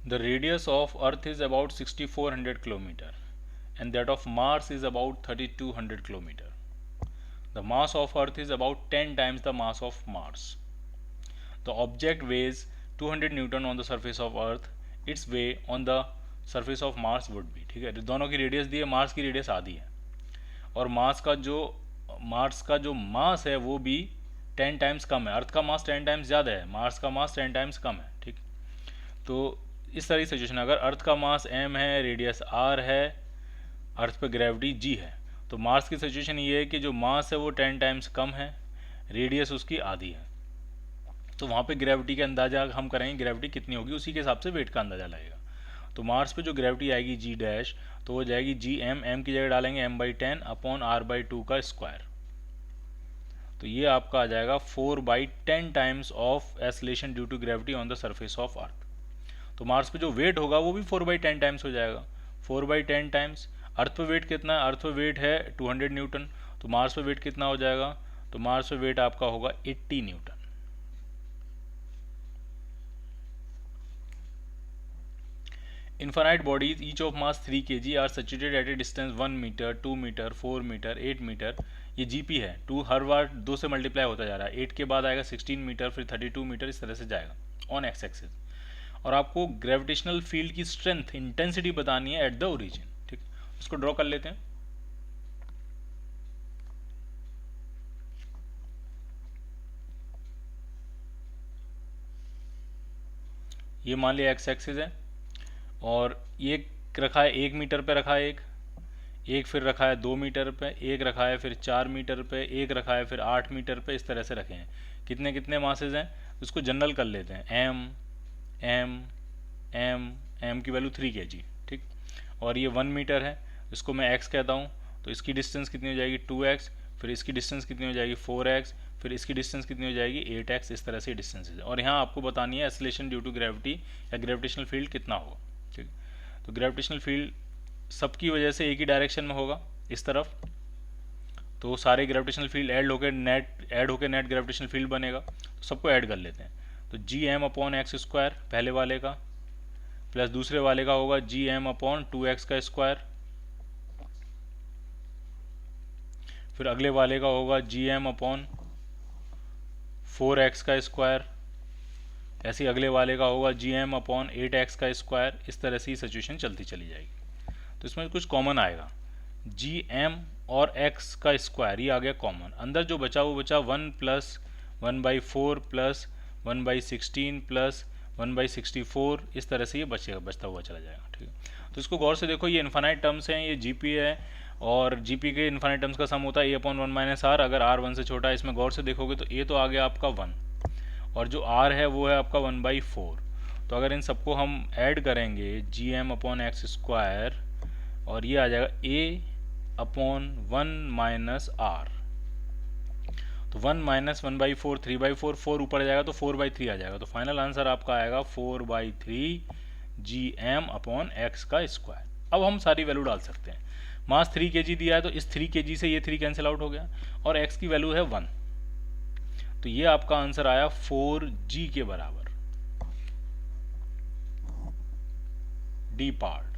The radius of Earth is about 6400 km and that of Mars is about 3200 km. The mass of Earth is about 10 times the mass of Mars. The object weighs 200 Newton on the surface of Earth. Its weight on the surface of Mars would be, ठीक है, दोनों की radius दी है, Mars की radius आधी है और Mars का जो मास है वो भी 10 टाइम्स कम है। अर्थ का मास 10 टाइम्स ज़्यादा है, मार्स का मास 10 टाइम्स कम है। ठीक, तो इस तरह की सिचुएशन, अगर अर्थ का मास m है, रेडियस r है, अर्थ पे ग्रेविटी g है, तो मार्स की सिचुएशन ये है कि जो मास है वो 10 टाइम्स कम है, रेडियस उसकी आधी है। तो वहाँ पे ग्रेविटी का अंदाज़ा हम करेंगे, ग्रेविटी कितनी होगी उसी के हिसाब से वेट का अंदाज़ा लगेगा। तो मार्स पे जो ग्रेविटी आएगी g डैश, तो वो जाएगी जी एम की जगह डालेंगे m/10 अपॉन r/2 का स्क्वायर। तो ये आपका आ जाएगा 4/10 times of acceleration due to gravity on the surface of Earth. तो मार्स पे जो वेट होगा वो भी 4/10 टाइम्स हो जाएगा। 4/10 टाइम्स अर्थ पे वेट कितना है, अर्थ पे वेट है 200 न्यूटन, तो मार्स पे वेट कितना हो जाएगा, तो मार्स पे वेट आपका होगा 80 Newton. Infinite bodies, each of mass 3 kg, are situated at a distance 1 metre, 2 metre, 4 metre, 8 metre. ये जीपी है, 2 हर बार 2 से मल्टीप्लाई होता जा रहा है। 8 के बाद आएगा 16 मीटर, फिर 32 मीटर, इस तरह से जाएगा ऑन एक्स एक्सिस। और आपको ग्रेविटेशनल फील्ड की स्ट्रेंथ, इंटेंसिटी बतानी है एट द ओरिजिन। ठीक, उसको ड्रॉ कर लेते हैं। ये मान लिया एक्स एक्सिस है और ये रखा है 1 मीटर पे, रखा है एक फिर रखा है 2 मीटर पे, एक रखा है फिर 4 मीटर पे, एक रखा है फिर 8 मीटर पे, इस तरह से रखे हैं। कितने कितने मासेज हैं, उसको जनरल कर लेते हैं। एम एम एम एम की वैल्यू 3 kg। ठीक, और ये 1 मीटर है, इसको मैं एक्स कहता हूँ, तो इसकी डिस्टेंस कितनी हो जाएगी 2x, फिर इसकी डिस्टेंस कितनी हो जाएगी 4x, फिर इसकी डिस्टेंस कितनी हो जाएगी 8x। इस तरह से डिस्टेंस है और यहाँ आपको बतानी है एक्सेलरेशन ड्यू टू ग्रेविटी या ग्रेविटेशनल फील्ड कितना होगा। ठीक, तो ग्रेविटेशनल फील्ड सबकी वजह से एक ही डायरेक्शन में होगा, इस तरफ, तो सारे ग्रेविटेशनल फील्ड ऐड होकर नेट ग्रेविटेशनल फील्ड बनेगा। तो सबको ऐड कर लेते हैं। तो G M upon x square पहले वाले का, प्लस दूसरे वाले का होगा जी एम अपॉन 2x का स्क्वायर, फिर अगले वाले का होगा जी एम अपॉन 4x का स्क्वायर, ऐसे ही अगले वाले का होगा जी एम अपॉन 8x का स्क्वायर। इस तरह से ही सिचुएशन चलती चली जाएगी। तो इसमें कुछ कॉमन आएगा, जी एम और x का स्क्वायर ये आ गया कॉमन। अंदर जो बचा वो बचा 1 प्लस 1/4 प्लस 1/16 प्लस 1/64, इस तरह से ये बचता हुआ चला जाएगा। ठीक है, तो इसको गौर से देखो, ये इन्फानाइट टर्म्स हैं, ये जीपी है और जीपी के इन्फानाइट टर्म्स का सम होता है a/1 - r। अगर r 1 से छोटा है, इसमें गौर से देखोगे तो a तो आ गया आपका 1 और जो r है वो है आपका 1/4। तो अगर इन सबको हम ऐड करेंगे G M upon x square और ये आ जाएगा a/1 - r। तो 1 - 1/4 3/4, 4 ऊपर जाएगा तो 4/3 आ जाएगा। तो फाइनल आंसर आपका आएगा 4/3 जी एम अपॉन एक्स का स्क्वायर। अब हम सारी वैल्यू डाल सकते हैं। मास 3 kg दिया है तो इस 3 kg से ये 3 कैंसिल आउट हो गया और x की वैल्यू है 1, तो ये आपका आंसर आया 4g के बराबर, D part.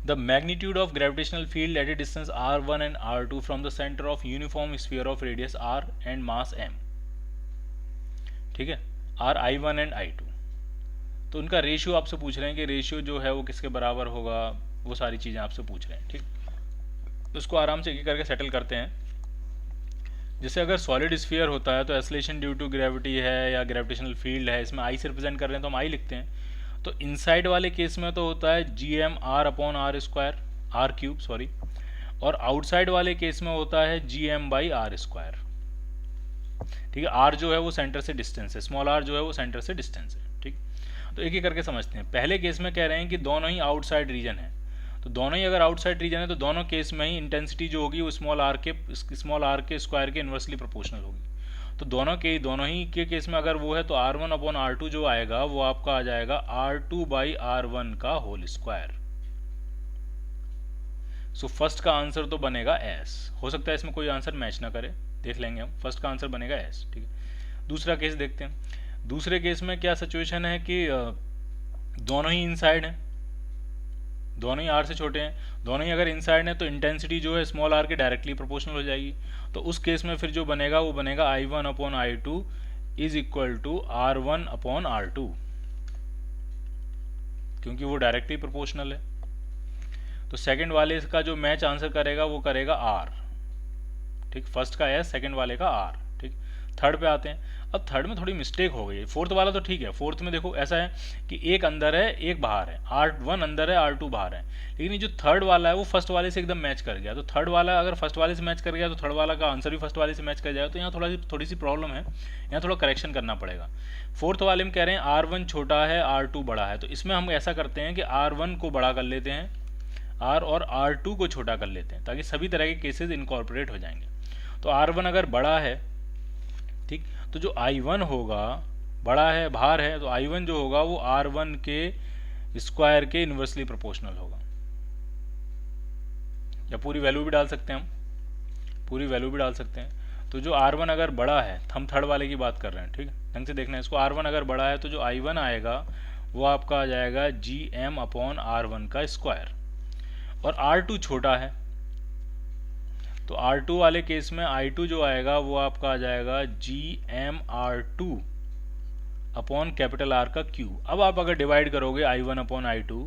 The magnitude of gravitational field at a distance r1 and r2 from the center of uniform sphere of radius r and mass m। ठीक है, r i1 and i2। तो उनका ratio आपसे पूछ रहे हैं कि रेशियो जो है वो किसके बराबर होगा, वो सारी चीज़ें आपसे पूछ रहे हैं। ठीक, तो उसको आराम से एक करके सेटल करते हैं। जैसे अगर सॉलिड स्फीयर होता है तो एक्सेलरेशन ड्यू टू ग्रेविटी है या ग्रेविटेशनल फील्ड है, इसमें आई से रिप्रेजेंट कर रहे हैं तो हम आई लिखते हैं। तो इनसाइड वाले केस में तो होता है G M R upon R square, R cube sorry, और आउटसाइड वाले केस में होता है G M by R square. ठीक है, आर जो है वो सेंटर से डिस्टेंस है, स्मॉल आर जो है वो सेंटर से डिस्टेंस है। ठीक, तो एक एक करके समझते हैं। पहले केस में कह रहे हैं कि दोनों ही आउटसाइड रीजन है, तो दोनों ही अगर आउटसाइड रीजन है तो दोनों केस में ही इंटेंसिटी जो होगी वो स्मॉल आर के स्क्वायर के इन्वर्सली प्रोपोर्शनल होगी। तो दोनों ही के केस में अगर वो है तो r1 अपॉन r2 जो आएगा वो आपका आ जाएगा r2/r1 का होल स्क्वायर। सो फर्स्ट का आंसर तो बनेगा s। हो सकता है इसमें कोई आंसर मैच ना करे, देख लेंगे हम। फर्स्ट का आंसर बनेगा s। ठीक है, दूसरा केस देखते हैं। दूसरे केस में क्या सिचुएशन है कि दोनों ही इनसाइड हैं, दोनों ही आर से छोटे हैं, दोनों ही अगर इनसाइड हैं तो इंटेंसिटी जो है स्मॉल आर के डायरेक्टली प्रोपोर्शनल हो जाएगी। तो उस केस में फिर जो बनेगा वो बनेगा I1/I2 is equal to R1/R2, क्योंकि वो डायरेक्टली प्रोपोर्शनल है। तो सेकंड वाले का जो मैच आंसर करेगा वो करेगा R, ठीक। फर्स्ट का S, सेकंड वाले का R, ठीक। थर्ड पे आते हैं। अब थर्ड में थोड़ी मिस्टेक हो गई है। फोर्थ वाला तो ठीक है, फोर्थ में देखो ऐसा है कि एक अंदर है एक बाहर है, R1 अंदर है R2 बाहर है, लेकिन ये जो थर्ड वाला है वो फर्स्ट वाले से एकदम मैच कर गया। तो थर्ड वाला अगर फर्स्ट वाले से मैच कर गया तो थर्ड वाला का आंसर भी फर्स्ट वाले से मैच कर जाएगा। तो यहाँ थोड़ी सी प्रॉब्लम है, यहाँ थोड़ा करेक्शन करना पड़ेगा। फोर्थ वाले में कह रहे हैं R1 छोटा है R2 बड़ा है, तो इसमें हम ऐसा करते हैं कि R1 को बड़ा कर लेते हैं, R और R2 को छोटा कर लेते हैं, ताकि सभी तरह के केसेस इनकॉर्पोरेट हो जाएंगे। तो R1 अगर बड़ा है, ठीक, तो जो I1 होगा बड़ा है बाहर है, तो I1 जो होगा वो R1 के स्क्वायर के इन्वर्सली प्रोपोर्शनल होगा। या पूरी वैल्यू भी डाल सकते हैं, हम पूरी वैल्यू भी डाल सकते हैं। तो जो R1 अगर बड़ा है, हम थर्ड वाले की बात कर रहे हैं, ठीक, ढंग से देखना है इसको। R1 अगर बड़ा है तो जो I1 आएगा वो आपका आ जाएगा GM/R1 का स्क्वायर, और R2 छोटा है तो R2 वाले केस में I2 जो आएगा वो आपका आ जाएगा GM/R2 अपॉन कैपिटल R का Q। अब आप अगर डिवाइड करोगे I1/I2,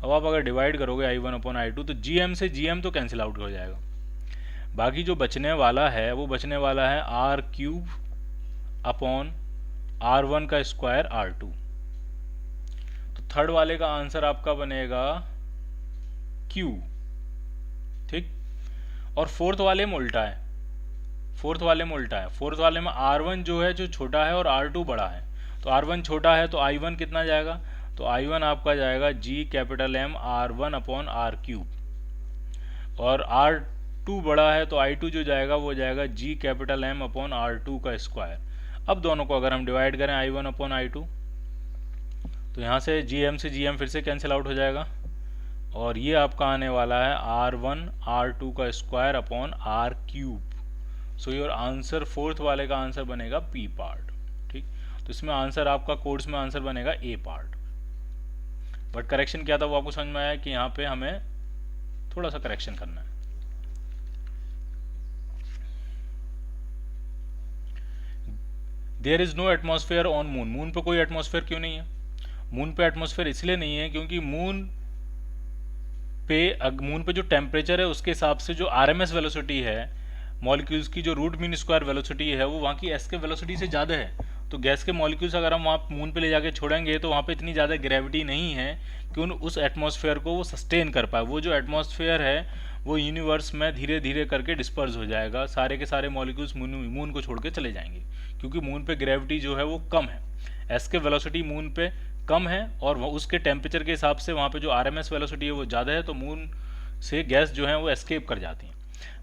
अब आप अगर डिवाइड करोगे I1/I2 तो GM से GM तो कैंसिल आउट हो जाएगा। बाकी जो बचने वाला है वो बचने वाला है R³ अपॉन R1 का स्क्वायर R2। तो थर्ड वाले का आंसर आपका बनेगा Q, ठीक। और फोर्थ वाले में उल्टा है, फोर्थ वाले में उल्टा है। फोर्थ वाले में R1 जो है जो छोटा है और R2 बड़ा है, तो R1 छोटा है तो I1 कितना जाएगा, तो I1 आपका जाएगा GM R1/R3, और R2 बड़ा है तो I2 जो जाएगा वो जाएगा GM/R2 का स्क्वायर। अब दोनों को अगर हम डिवाइड करें I1/I2 तो यहाँ से GM से GM फिर से कैंसिल आउट हो जाएगा, और ये आपका आने वाला है R1/R2 का square upon R³। So your answer fourth वाले का आंसर बनेगा P पार्ट, ठीक। तो इसमें आंसर आपका कोर्स में आंसर बनेगा A पार्ट। बट करेक्शन क्या था वो आपको समझ में आया कि यहाँ पे हमें थोड़ा सा करेक्शन करना है। There is no atmosphere on moon. Moon पे कोई एटमॉस्फेयर क्यों नहीं है? मून पे एटमॉस्फेयर इसलिए नहीं है क्योंकि मून पे जो टेम्परेचर है उसके हिसाब से जो RMS वेलोसिटी है मॉलिक्यूल्स की, जो रूट मीन स्क्वायर वेलोसिटी है, वो वहाँ की एस के वेलोसिटी से ज़्यादा है। तो गैस के मॉलिक्यूल्स अगर हम वहाँ मून पे ले जाके छोड़ेंगे तो वहाँ पे इतनी ज़्यादा ग्रेविटी नहीं है कि उस एटमॉस्फेयर को वो सस्टेन कर पाए। वो जो एटमॉस्फेयर है वो यूनिवर्स में धीरे धीरे करके डिस्पर्स हो जाएगा, सारे के सारे मॉलिक्यूल्स मून को छोड़ के चले जाएंगे, क्योंकि मून पे ग्रेविटी जो है वो कम है, एस के वेलोसिटी मून पे कम है, और उसके टेम्परेचर के हिसाब से वहाँ पे जो RMS वेलोसिटी है वो ज़्यादा है, तो मून से गैस जो है वो एस्केप कर जाती हैं।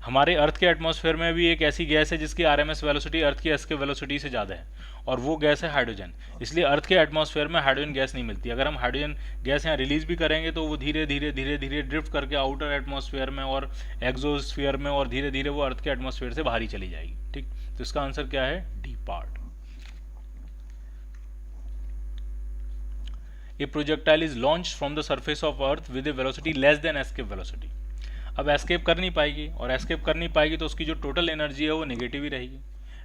हमारे अर्थ के एटमॉस्फेयर में भी एक ऐसी गैस है जिसकी RMS वेलोसिटी अर्थ की एस के वेलोसिटी से ज़्यादा है, और वो गैस है हाइड्रोजन। इसलिए अर्थ के एटमॉस्फेयर में हाइड्रोजन गैस नहीं मिलती। अगर हम हाइड्रोजन गैस यहाँ रिलीज भी करेंगे तो वो धीरे धीरे ड्रिफ्ट करके आउटर एटमॉस्फेयर में और एक्सोस्फीयर में, और धीरे धीरे वो अर्थ के एटमॉस्फेयर से बाहर ही चली जाएगी, ठीक। तो इसका आंसर क्या है? D part. A projectile is launched from the surface of Earth with a velocity less than escape velocity। अब एस्केप कर नहीं पाएगी, और एस्केप कर नहीं पाएगी तो उसकी जो टोटल एनर्जी है वो नेगेटिव ही रहेगी।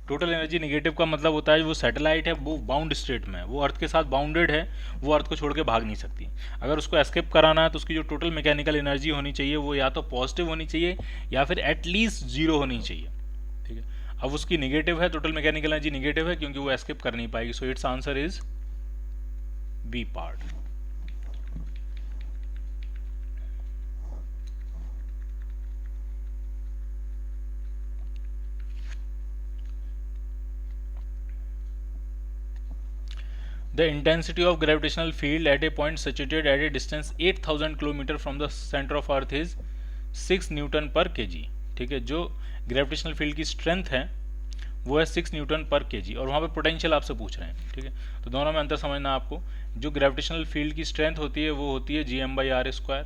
टोटल एनर्जी नेगेटिव का मतलब होता है वो सैटेलाइट है वो बाउंड स्टेट में है, वो अर्थ के साथ बाउंडेड है, वो अर्थ को छोड़ के भाग नहीं सकती। अगर उसको एस्केप कराना है तो उसकी जो टोटल मैकेनिकल एनर्जी होनी चाहिए वो या तो पॉजिटिव होनी चाहिए या फिर एटलीस्ट 0 होनी चाहिए, ठीक है। अब उसकी नेगेटिव है, टोटल मैकेनिकल एनर्जी नेगेटिव है क्योंकि वो एस्केप कर नहीं पाएगी। So it's answer is B part। The intensity of gravitational field at a point situated at a distance 8000 km from the center of Earth is 6 Newton पर kg, ठीक है। जो ग्रेविटेशनल फील्ड की स्ट्रेंथ है वो है 6 न्यूटन पर kg, और वहाँ पे पोटेंशियल आपसे पूछ रहे हैं, ठीक है। तो दोनों में अंतर समझना आपको। जो ग्रेविटेशनल फील्ड की स्ट्रेंथ होती है वो होती है Gm/r²,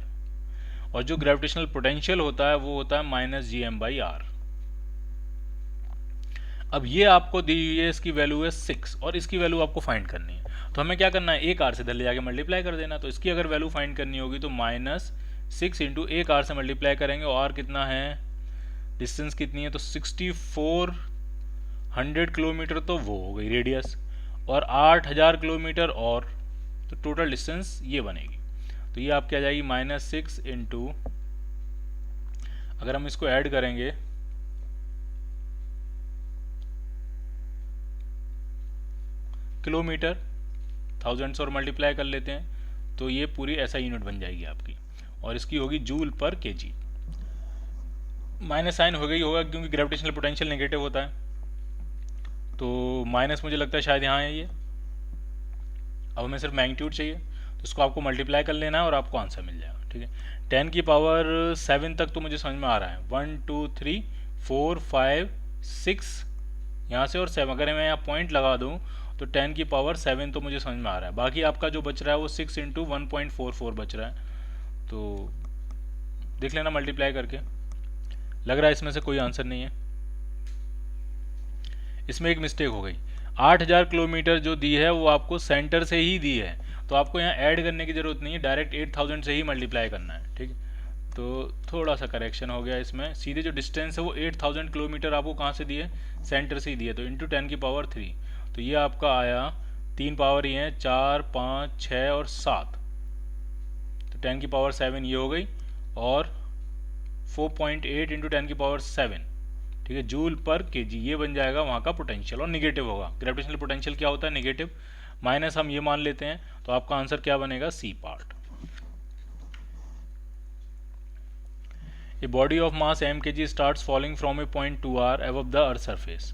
और जो ग्रेविटेशनल पोटेंशियल होता है वो होता है -Gm/r। अब ये आपको दी हुई है, इसकी वैल्यू है 6 और इसकी वैल्यू आपको फाइंड करनी है। तो हमें क्या करना है, एक आर से इधर ले जाके मल्टीप्लाई कर देना। तो इसकी अगर वैल्यू फाइंड करनी होगी तो -6 इंटू एक आर से मल्टीप्लाई करेंगे, और आर कितना है, डिस्टेंस कितनी है, तो 6400 किलोमीटर, तो वो हो गई रेडियस, और 8000 किलोमीटर, और तो टोटल डिस्टेंस ये बनेगी। तो ये आपकी आ जाएगी -6 इंटू, अगर हम इसको ऐड करेंगे किलोमीटर, थाउजेंड्स और मल्टीप्लाई कर लेते हैं, तो ये पूरी ऐसा यूनिट बन जाएगी आपकी, और इसकी होगी जूल पर केजी। माइनस साइन हो गई होगा क्योंकि ग्रेविटेशनल पोटेंशियल नेगेटिव होता है, तो माइनस मुझे लगता है शायद यहाँ है ये। अब हमें सिर्फ मैग्नीट्यूड चाहिए, तो इसको आपको मल्टीप्लाई कर लेना है और आपको आंसर मिल जाएगा। ठीक है, 10 की पावर 7 तक तो मुझे समझ में आ रहा है, 1 2 3 4 5 6 यहाँ से और 7, अगर मैं यहाँ पॉइंट लगा दूँ तो 10 की पावर 7 तो मुझे समझ में आ रहा है। बाकी आपका जो बच रहा है वो 6 इंटू 1.44 बच रहा है, तो देख लेना मल्टीप्लाई करके। लग रहा है इसमें से कोई आंसर नहीं है, इसमें एक मिस्टेक हो गई। 8000 किलोमीटर जो दी है वो आपको सेंटर से ही दी है, तो आपको यहाँ ऐड करने की ज़रूरत नहीं है, डायरेक्ट 8000 से ही मल्टीप्लाई करना है। ठीक है, तो थोड़ा सा करेक्शन हो गया इसमें। सीधे जो डिस्टेंस है वो 8000 किलोमीटर आपको कहाँ से दिए, सेंटर से ही दिए, तो इंटू 10 की पावर 3, तो ये आपका आया 3 पावर ये हैं 4 5 6 और 7, तो 10 की पावर 7 ये हो गई, और 4.8 इंटू 10 की पावर 7, ठीक है, जूल पर केजी, ये बन जाएगा वहाँ का पोटेंशियल, और निगेटिव होगा। ग्रेविटेशनल पोटेंशियल क्या होता है, नेगेटिव, माइनस हम ये मान लेते हैं, तो आपका आंसर क्या बनेगा, C part. A body of mass m kg starts falling from a point 2r above the earth surface.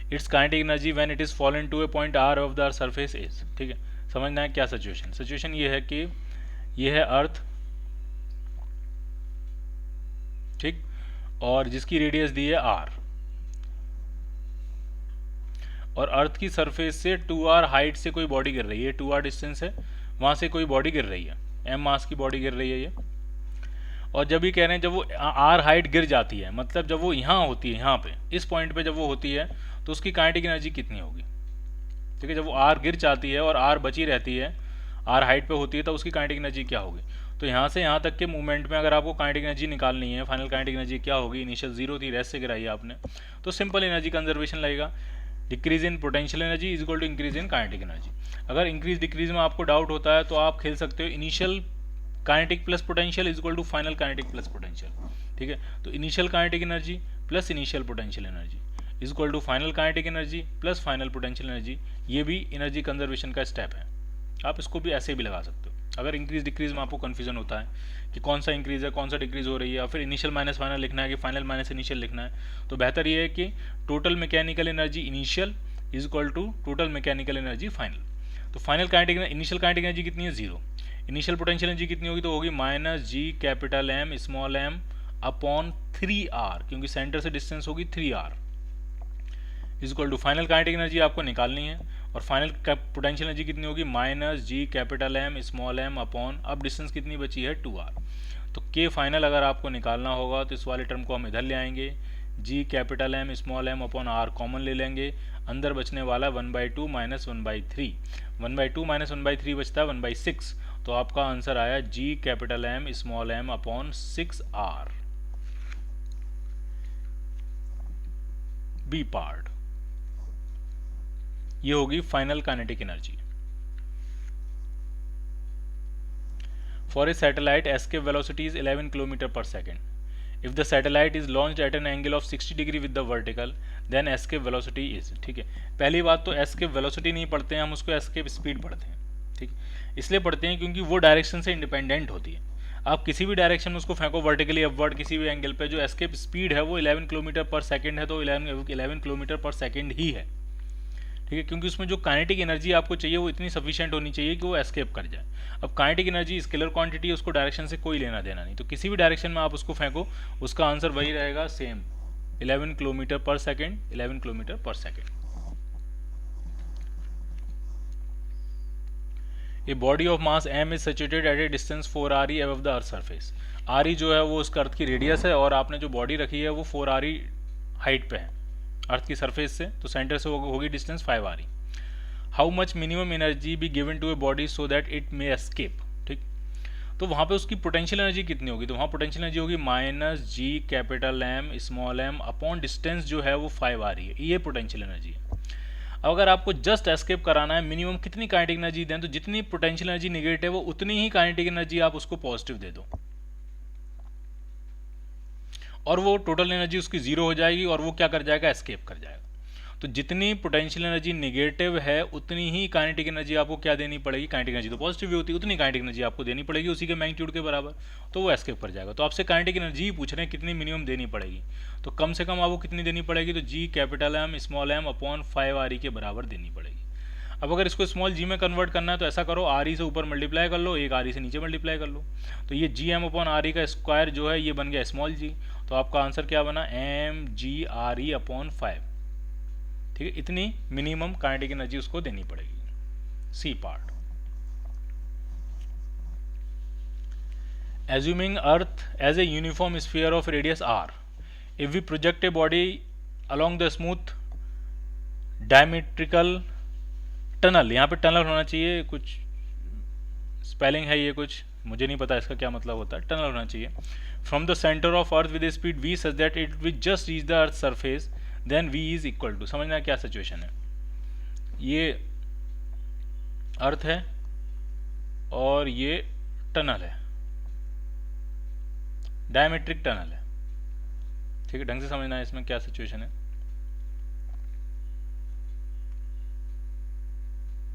Its kinetic energy when it is fallen to a point r above the earth surface is, ठीक है, समझना है क्या situation. Situation ये है कि ये है अर्थ, ठीक, और जिसकी रेडियस दी है r, और अर्थ की सरफेस से 2r हाइट से कोई बॉडी गिर रही है, 2r डिस्टेंस है, वहां से कोई बॉडी गिर रही है, m मास की बॉडी गिर रही है ये। और जब ये कह रहे हैं जब वो r हाइट गिर जाती है, मतलब जब वो यहाँ होती है, यहाँ पे इस पॉइंट पे जब वो होती है, तो उसकी काइनेटिक एनर्जी कितनी होगी। ठीक है, जब वो r गिर जाती है और r बची रहती है, r हाइट पे होती है, तो उसकी काइनेटिक एनर्जी क्या होगी। तो यहाँ से यहाँ तक के मूवमेंट में अगर आपको काइनेटिक एनर्जी निकालनी है, फाइनल काइनेटिक एनर्जी क्या होगी, इनिशियल 0 थी, रेस्ट से गिराई आपने, तो सिंपल एनर्जी कंजर्वेशन लगेगा, decrease in potential energy is equal to increase in kinetic energy. अगर इंक्रीज डिक्रीज में आपको डाउट होता है तो आप खेल सकते हो initial kinetic plus potential is equal to final kinetic plus potential. ठीक है, तो initial kinetic energy plus initial potential energy is equal to final kinetic energy plus final potential energy. ये भी एनर्जी कंजर्वेशन का स्टेप है, आप इसको भी ऐसे भी लगा सकते हो। अगर इंक्रीज डिक्रीज में आपको कन्फ्यूजन होता है कि कौन सा इंक्रीज है कौन सा डिक्रीज हो रही है, या फिर इनिशियल माइनस फाइनल लिखना है कि फाइनल माइनस इनिशियल लिखना है, तो बेहतर ये है कि total mechanical energy initial is equal to total mechanical energy final. तो final kinetic initial kinetic energy कितनी है, 0। इनिशियल पोटेंशियल एनर्जी कितनी होगी, तो होगी -g capital M small m upon 3r, क्योंकि सेंटर से डिस्टेंस होगी 3r, is equal to final kinetic energy आपको निकालनी है, और फाइनल पोटेंशियल एनर्जी कितनी होगी, -g capital M small m upon, अब डिस्टेंस कितनी बची है, 2r। तो k फाइनल अगर आपको निकालना होगा तो इस वाले टर्म को हम इधर ले आएंगे, g capital M small m upon r common ले लेंगे, अंदर बचने वाला 1/2 माइनस 1/3, 1/2 माइनस 1/3 बचता है 1/6, तो आपका आंसर आया g capital M small m upon 6r। B part, ये होगी final kinetic energy. For a satellite escape velocity is 11 kilometre पर second. If the satellite is launched at an angle of 60 degree with the vertical then escape velocity is. ठीक है, पहली बात तो escape velocity नहीं पढ़ते हैं हम, उसको एस्केप स्पीड पढ़ते हैं। ठीक, इसलिए पढ़ते हैं क्योंकि वो डायरेक्शन से इंडिपेंडेंट होती है। आप किसी भी डायरेक्शन में उसको फेंको वर्टिकली अपवर्ड किसी भी एंगल पे, जो एस्केप स्पीड है वो 11 किलोमीटर पर सेकेंड है, तो 11 किलोमीटर पर सेकेंड ही है। ठीक है, क्योंकि उसमें जो काइनेटिक एनर्जी आपको चाहिए वो इतनी सफिशिएंट होनी चाहिए कि वो एस्केप कर जाए। अब काइनेटिक एनर्जी स्केलर क्वांटिटी है, उसको डायरेक्शन से कोई लेना देना नहीं, तो किसी भी डायरेक्शन में आप उसको फेंको उसका आंसर वही रहेगा, सेम 11 किलोमीटर पर सेकेंड, 11 किलोमीटर पर second. A body of mass m is situated at A distance 4re above the Earth surface. re जो है वो उसका अर्थ की रेडियस है, और आपने जो बॉडी रखी है वो 4re हाइट पे है। अर्थ की सरफेस से, तो सेंटर से होगी distance 5 RE। How much minimum energy be given to a body so that it may escape, ठीक। तो वहाँ पे उसकी पोटेंशियल एनर्जी कितनी होगी, तो वहाँ पोटेंशियल एनर्जी होगी -G M अपॉन डिस्टेंस जो है वो 5 RE है, ये पोटेंशियल एनर्जी है। अब अगर आपको जस्ट एस्केप कराना है, मिनिमम कितनी काइनेटिक एनर्जी दें, तो जितनी पोटेंशियल एनर्जी निगेटिव हो उतनी ही काइनेटिक एनर्जी आप उसको पॉजिटिव दे दो, और वो टोटल एनर्जी उसकी जीरो हो जाएगी और वो क्या कर जाएगा, एस्केप कर जाएगा। तो जितनी पोटेंशियल एनर्जी नेगेटिव है उतनी ही काइनेटिक एनर्जी आपको क्या देनी पड़ेगी, काइनेटिक एनर्जी तो पॉजिटिव ही होती है, उतनी काइनेटिक एनर्जी आपको देनी पड़ेगी उसी के मैग्नीट्यूड के बराबर, तो वो एस्केप कर जाएगा। तो आपसे काइनेटिक एनर्जी ही पूछ रहे हैं कितनी मिनिमम देनी पड़ेगी, तो कम से कम आपको कितनी देनी पड़ेगी, तो G M अपॉन 5 RE के बराबर देनी पड़ेगी। अब अगर इसको स्मॉल जी में कन्वर्ट करना है तो ऐसा करो, RE से ऊपर मल्टीप्लाई कर लो, एक RE से नीचे मल्टीप्लाई कर लो, तो ये GM अपॉन RE का स्क्वायर जो है ये बन गया स्मॉल जी, तो आपका आंसर क्या बना, mGRE अपॉन 5, ठीक है। इतनी मिनिमम काइनेटिक एनर्जी उसको देनी पड़ेगी। C part, assuming Earth as a uniform sphere of radius r, if we project a body along the smooth diametrical tunnel, यहाँ पे टनल होना चाहिए, कुछ स्पेलिंग है ये, कुछ मुझे नहीं पता इसका क्या मतलब होता है, टनल होना चाहिए। From the centre of Earth with speed v such that it will just reach the Earth surface then v is equal to, समझना क्या सिचुएशन है, ये अर्थ है और ये टनल है, डायमेट्रिक टनल है, ठीक है। ढंग से समझना है इसमें क्या सिचुएशन है,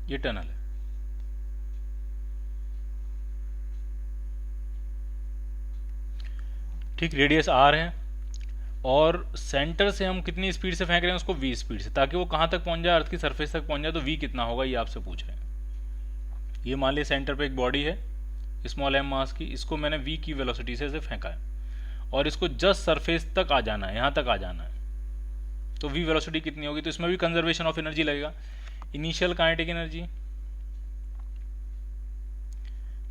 ये टनल है, ठीक, रेडियस r है और सेंटर से हम कितनी स्पीड से फेंक रहे हैं उसको v स्पीड से, ताकि वो कहाँ तक पहुंच जाए, अर्थ की सरफेस तक पहुंच जाए, तो v कितना होगा ये आपसे पूछ रहे हैं। ये मान लिया सेंटर पे एक बॉडी है स्मॉल m मास की, इसको मैंने v की वेलोसिटी से ऐसे फेंका है और इसको जस्ट सरफेस तक आ जाना है, यहाँ तक आ जाना है, तो v वेलोसिटी कितनी होगी, तो इसमें भी कंजर्वेशन ऑफ एनर्जी लगेगा, initial kinetic energy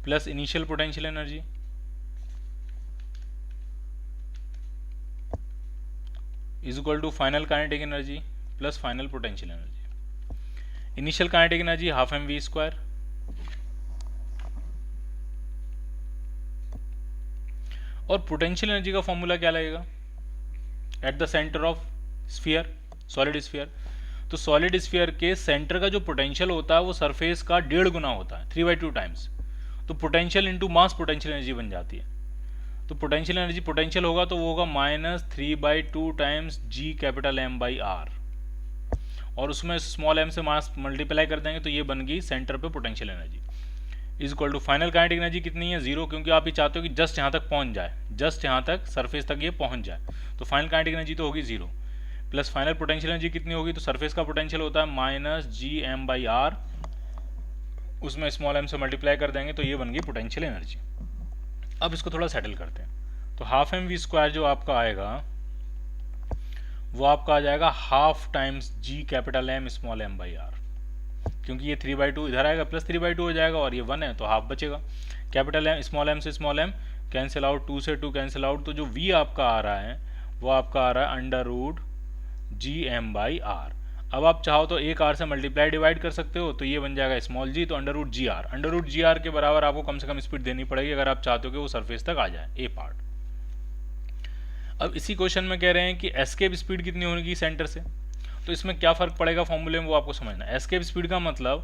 plus initial potential energy is equal to final kinetic energy plus final potential energy. Initial kinetic energy half mv square और पोटेंशियल एनर्जी का फॉर्मूला क्या लगेगा, at the centre of sphere, solid sphere, तो solid sphere के centre का जो potential होता है वो सरफेस का 1.5 गुना होता है, 3/2 टाइम्स, तो potential into mass potential energy बन जाती है। तो पोटेंशियल एनर्जी पोटेंशियल होगा तो वो होगा -3/2 टाइम्स Gm/r, और उसमें स्मॉल m से मास मल्टीप्लाई कर देंगे तो ये बन गई सेंटर पे potential energy, is equal to final kinetic energy कितनी है, 0, क्योंकि आप ये चाहते हो कि जस्ट यहाँ तक पहुँच जाए, जस्ट यहाँ तक सरफेस तक ये पहुँच जाए, तो फाइनल काइनेटिक एनर्जी तो होगी 0, प्लस फाइनल पोटेंशियल एनर्जी कितनी होगी, तो सरफेस का पोटेंशियल होता है -Gm/r, उसमें स्मॉल m से मल्टीप्लाई कर देंगे तो ये बन गई पोटेंशियल एनर्जी। अब इसको थोड़ा सेटल करते हैं, तो हाफ mv स्क्वायर जो आपका आएगा वो आपका आ जाएगा half times Gm small m/r, क्योंकि ये 3/2 इधर आएगा प्लस 3/2 हो जाएगा और ये 1 है तो हाफ बचेगा, कैपिटल M स्मॉल m से स्मॉल m कैंसिल आउट, 2 से 2 कैंसिल आउट, तो जो v आपका आ रहा है वो आपका आ रहा है √Gm/r। अब आप चाहो तो एक r से मल्टीप्लाई डिवाइड कर सकते हो, तो ये बन जाएगा स्मॉल g, तो √Gr के बराबर आपको कम से कम स्पीड देनी पड़ेगी अगर आप चाहते हो कि वो सरफेस तक आ जाए, ए पार्ट। अब इसी क्वेश्चन में कह रहे हैं कि एस्केप स्पीड कितनी होगी सेंटर से, तो इसमें क्या फर्क पड़ेगा फॉर्मूले में वो आपको समझना है। एस्केप स्पीड का मतलब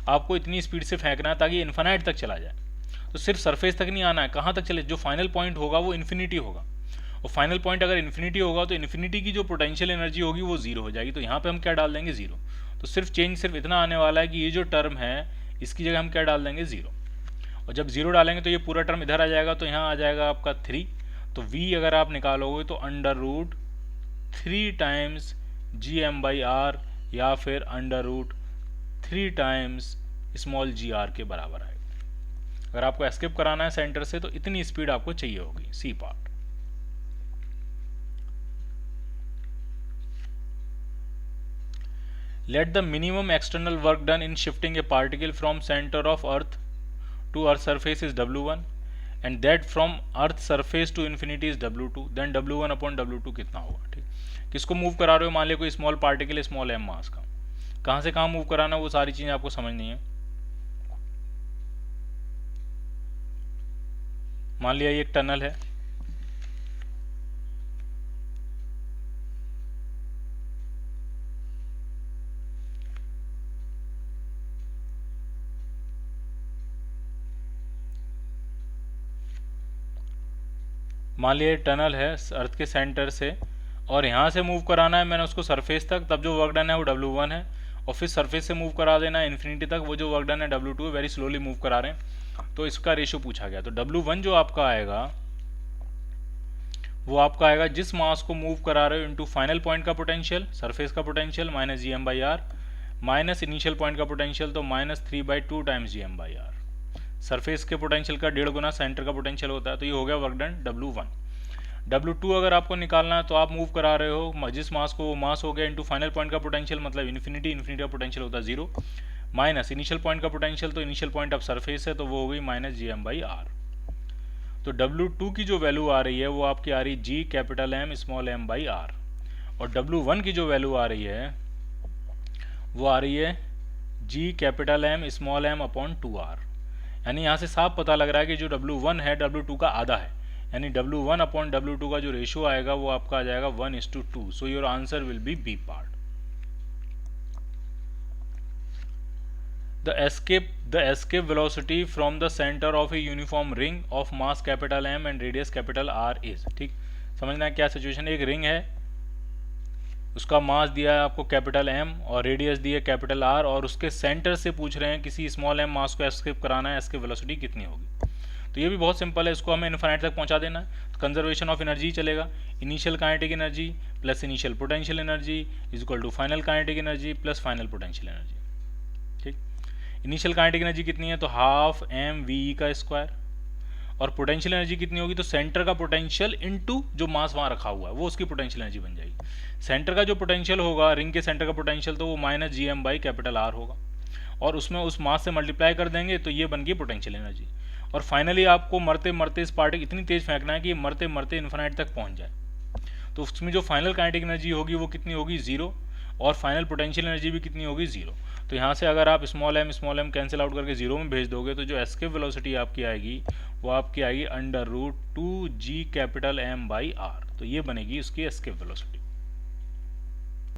आपको इतनी स्पीड से फेंकना है ताकि इन्फिनाइट तक चला जाए, तो सिर्फ सरफेस तक नहीं आना है, कहाँ तक चले, जो फाइनल पॉइंट होगा वो इन्फिनिटी होगा, और फाइनल पॉइंट अगर इन्फिनिटी होगा तो इन्फिनिटी की जो पोटेंशियल एनर्जी होगी वो 0 हो जाएगी, तो यहाँ पे हम क्या डाल देंगे 0, तो सिर्फ चेंज सिर्फ इतना आने वाला है कि ये जो टर्म है इसकी जगह हम क्या डाल देंगे 0, और जब 0 डालेंगे तो ये पूरा टर्म इधर आ जाएगा, तो यहाँ आ जाएगा आपका 3, तो v अगर आप निकालोगे तो √3 टाइम्स Gm/r या फिर √3 टाइम्स स्मॉल gr के बराबर आएगा। अगर आपको एस्केप कराना है सेंटर से तो इतनी स्पीड आपको चाहिए होगी, C part. Let the minimum external work done in shifting a particle from center of earth to earth surface is W1 and that from earth surface to infinity is W2, then W1 upon W2 कितना होगा, ठीक। किसको move करा रहे हो, मान लिया कोई स्मॉल पार्टिकल स्मॉल एम मास का, कहाँ से कहाँ मूव कराना वो सारी चीज़ें आपको समझनी है। मान लिया ये एक टनल है, मान लिया टनल है अर्थ के सेंटर से, और यहाँ से मूव कराना है मैंने उसको सरफेस तक, तब जो वर्क डन है वो W1 है, और फिर सरफेस से मूव करा देना है इन्फिनिटी तक, वो जो वर्क डन है W2 है, वेरी स्लोली मूव करा रहे हैं, तो इसका रेशियो पूछा गया। तो W1 जो आपका आएगा वो आपका आएगा जिस मास को मूव करा रहे हो इंटू फाइनल पॉइंट का पोटेंशियल, सरफेस का potential minus GM/r, minus initial point का पोटेंशियल तो -3/2 टाइम्स GM/r। सरफेस के पोटेंशियल का 1.5 गुना सेंटर का पोटेंशियल होता है, तो ये हो गया वर्क डन W1। W2 अगर आपको निकालना है तो आप मूव करा रहे हो जिस मास को, वो मास हो गया इंटू फाइनल पॉइंट का पोटेंशियल मतलब इन्फिनिटी, इन्फिनिटी का पोटेंशियल होता है 0, माइनस इनिशियल पॉइंट का पोटेंशियल, तो इनिशियल पॉइंट अब सरफेस है तो वो हो गई -GM/r। तो W2 की जो वैल्यू आ रही है वो आपकी आ रही G capital M small m/r, और W1 की जो वैल्यू आ रही है वो आ रही है G capital M small m/2r। यानी यहाँ से साफ पता लग रहा है कि जो W1 है W2 का आधा है, यानी W1/W2 का जो रेशियो आएगा वो आपका आ जाएगा 1:2। So your answer will be B part. The escape velocity from the center of a uniform ring of mass capital M and radius capital R is, ठीक समझना है क्या सिचुएशन। एक रिंग है, उसका मास दिया है आपको कैपिटल M और रेडियस दी है कैपिटल R, और उसके सेंटर से पूछ रहे हैं किसी स्मॉल m मास को एस्केप कराना है, एस्केप वेलोसिटी कितनी होगी। तो ये भी बहुत सिंपल है, इसको हमें इनफाइनाइट तक पहुंचा देना है, तो कंजर्वेशन ऑफ एनर्जी चलेगा, initial kinetic energy plus initial potential energy is equal to final kinetic energy plus final potential energy. ठीक, इनिशियल काइनेटिक एनर्जी कितनी है, तो हाफ mve का स्क्वायर, और पोटेंशियल एनर्जी कितनी होगी, तो सेंटर का पोटेंशियल इनटू जो मास वहाँ रखा हुआ है वो उसकी पोटेंशियल एनर्जी बन जाएगी। सेंटर का जो पोटेंशियल होगा, रिंग के सेंटर का पोटेंशियल, तो वो -GM/R होगा, और उसमें उस मास से मल्टीप्लाई कर देंगे तो ये बन गई पोटेंशियल एनर्जी। और फाइनली आपको मरते मरते इस पार्टिकल इतनी तेज फेंकना है कि मरते मरते इन्फिनाइट तक पहुंच जाए, तो उसमें जो फाइनल काइनेटिक एनर्जी होगी वो कितनी होगी 0, और फाइनल पोटेंशियल एनर्जी भी कितनी होगी 0। तो यहाँ से अगर आप स्मॉल m कैंसिल आउट करके 0 में भेज दोगे तो जो एस्केप वेलोसिटी आपकी आएगी वो आपकी आएगी √2G कैपिटल M/r। तो ये बनेगी उसकी एस्केप वेलोसिटी।